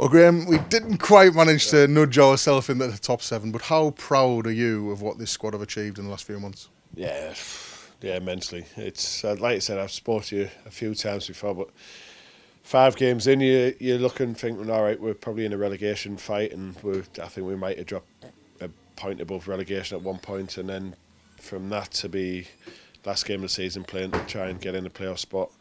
Well, Graeme, we didn't quite manage to nudge ourselves into the top 7, but how proud are you of what this squad have achieved in the last few months? Yeah, yeah, immensely. It's like I said, I've spoken to you a few times before, but 5 games in, you're looking, thinking, all right, we're probably in a relegation fight, and I think we might have dropped a point above relegation at one point, and then from that to be last game of the season playing to try and get in the playoff spot.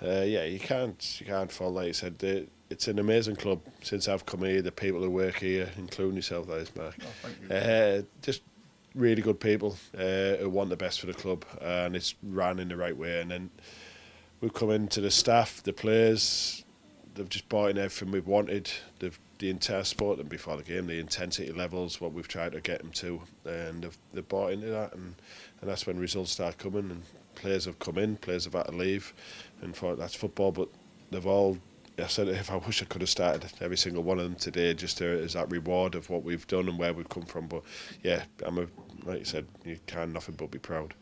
Yeah, you can't fault. Like you said, it's an amazing club. Since I've come here, the people who work here, including yourself, that is, Mark. Oh, thank you. Just really good people who want the best for the club, and it's ran in the right way. And then we've come into the staff, the players. They've just bought in everything we've wanted. The entire sport, and before the game, the intensity levels, what we've tried to get them to, and they've bought into that, and that's when results start coming. And players have come in, players have had to leave, and thought that's football. But they've all. I said, if I wish I could have started every single one of them today, just as that reward of what we've done and where we've come from. But yeah, like you said, you can nothing but be proud.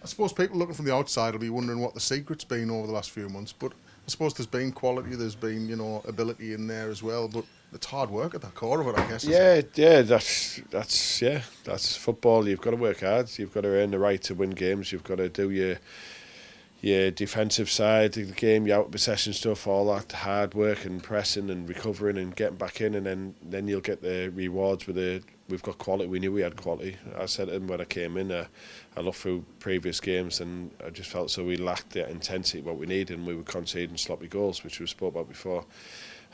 I suppose people looking from the outside will be wondering what the secret's been over the last few months, but I suppose there's been quality, there's been, ability in there as well, but it's hard work at the core of it, I guess. Yeah, that's football. You've got to work hard. You've got to earn the right to win games. You've got to do your defensive side of the game, your out of possession stuff, all that hard work and pressing and recovering and getting back in, and then you'll get the rewards we've got quality. We knew we had quality. I said to him when I came in, I looked through previous games and I just felt so we lacked that intensity, what we needed, and we were conceding sloppy goals, which we spoke about before.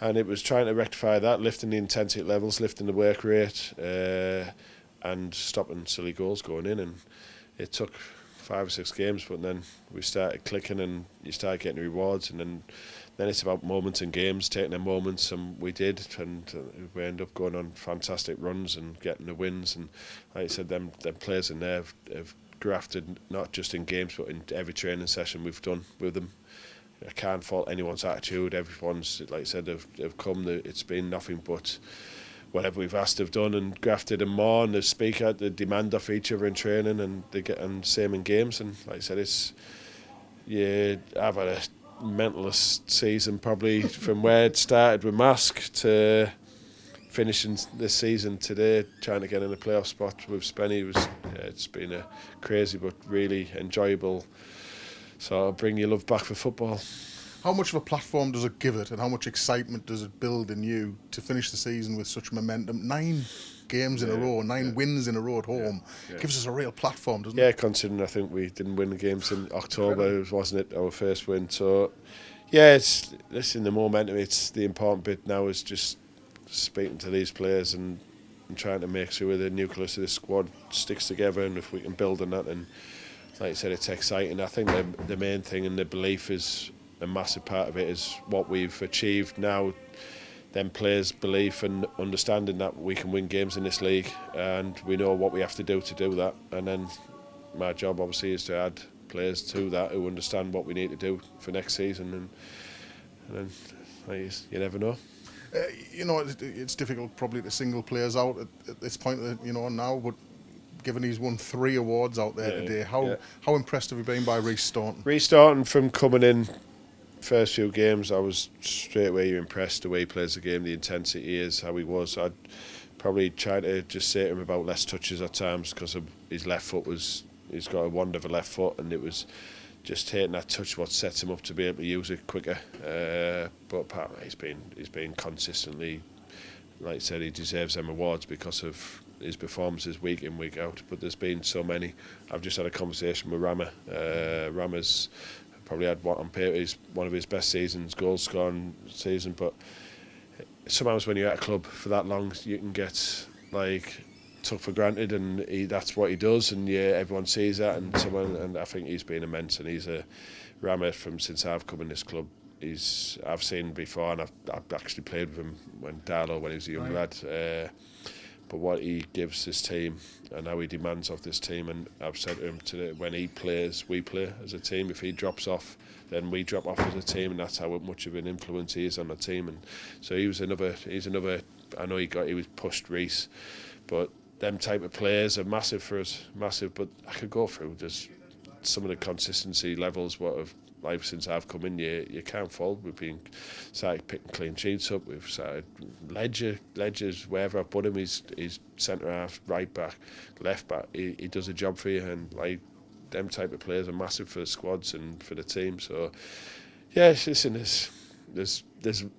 And it was trying to rectify that, lifting the intensity levels, lifting the work rate, and stopping silly goals going in. And it took 5 or 6 games, but then we started clicking and you start getting rewards, and then it's about moments in games, taking them moments, and we did, and we ended up going on fantastic runs and getting the wins. And like I said, them players in there have grafted not just in games but in every training session we've done with them. I can't fault anyone's attitude. Everyone's, like I said, have come. It's been nothing but whatever we've asked, they've done and grafted and more, and they speak out, they demand off each other in training, and they get and same in games. And like I said, I've had a mentalist season probably from where it started with Mask to finishing this season today, trying to get in a playoff spot with Spenny. It's been a crazy but really enjoyable sort of bring your love back for football. How much of a platform does it give it, and how much excitement does it build in you to finish the season with such momentum? 9 games in a row, 9 wins in a row at home, gives us a real platform, doesn't it? Yeah, considering I think we didn't win the games in October, wasn't it, our first win? So, yeah, listen, the momentum, it's the important bit now is just speaking to these players and trying to make sure the nucleus of the squad sticks together, and if we can build on that, and like I said, it's exciting. I think the main thing and the belief is a massive part of it is what we've achieved now. Then players' belief and understanding that we can win games in this league, and we know what we have to do that. And then my job obviously is to add players to that who understand what we need to do for next season, and then you never know. It's difficult probably to single players out at this point, now, but given he's won 3 awards out there today, how impressed have you been by Rhys Staunton? Rhys Staunton, from coming in first few games, I was straight away impressed the way he plays the game, the intensity he is, how he was. I'd probably try to just say to him about less touches at times because of his left foot he's got a wonderful left foot, and it was just taking that touch what sets him up to be able to use it quicker. But apparently he's been consistently, like I said, he deserves them awards because of his performances week in, week out. But there's been so many. I've just had a conversation with Rama. Rama's probably had what on paper is one of his best seasons, goal scoring season. But sometimes when you're at a club for that long, you can get took for granted, and that's what he does, and everyone sees that, and I think he's been immense, and he's a Rama since I've come in this club. I've seen before, and I've actually played with him when he was a young lad. But what he gives this team and how he demands of this team, and I've said to him today, when he plays, we play as a team. If he drops off, then we drop off as a team, and that's how much of an influence he is on the team. And so he's another. I know he was pushed Rhys, but them type of players are massive for us, massive. But I could go through. There's some of the consistency levels what have like since I've come in, you can't fault. We've been started picking clean sheets up. We've started Ledger's wherever I've put him, he's centre half, right back, left back. He does a job for you, and like them type of players are massive for the squads and for the team. So yeah, listen, there's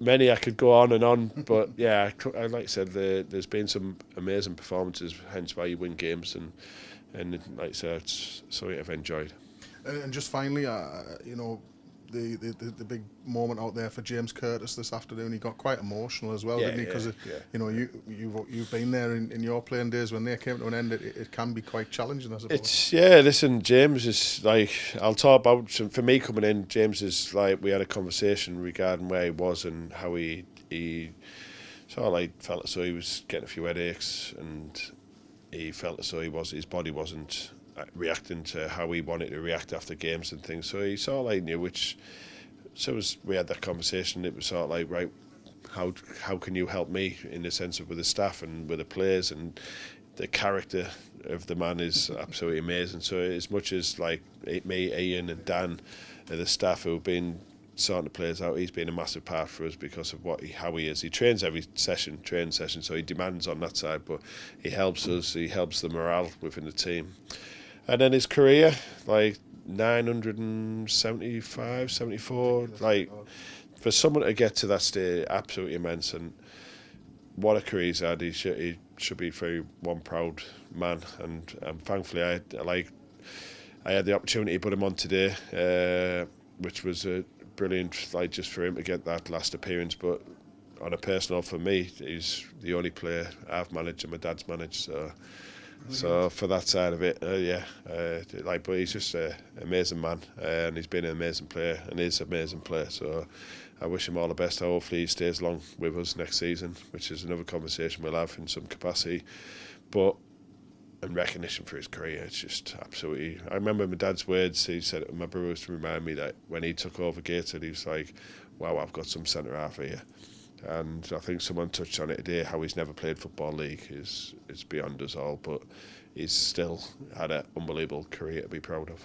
many I could go on and on, but yeah, like I said, there's been some amazing performances, hence why you win games, and like I said, it's something I've enjoyed. And just finally, you know, the big moment out there for James Curtis this afternoon. He got quite emotional as well, didn't he? Because you know, you've been there in your playing days when they came to an end. It can be quite challenging, I suppose. Listen, James is like, I'll talk about for me coming in. James is like, we had a conversation regarding where he was and how he sort of like felt as though he was getting a few headaches, and he felt as though his body wasn't reacting to how he wanted to react after games and things. So he sort of like knew we had that conversation. It was sort of like, right, how can you help me in the sense of with the staff and with the players, and the character of the man is absolutely amazing. So as much as like me, Ian and Dan are the staff who have been sorting the players out, he's been a massive part for us because of how he is. He trains every training session, so he demands on that side, but he helps us, he helps the morale within the team. And then his career, like 975, 74, like for someone to get to that stage, absolutely immense. And what a career he's had. He should be very one proud man. And thankfully, I had the opportunity to put him on today, which was brilliant, like just for him to get that last appearance. But on a personal, for me, he's the only player I've managed and my dad's managed. So for that side of it, but he's just an amazing man, and he's been an amazing player and is an amazing player. So I wish him all the best. Hopefully he stays along with us next season, which is another conversation we'll have in some capacity. But in recognition for his career, it's just absolutely. I remember my dad's words. He said, my brother used to remind me that when he took over Gateshead, he was like, "Wow, I've got some centre half here." And I think someone touched on it today, how he's never played Football League is beyond us all, but he's still had an unbelievable career to be proud of.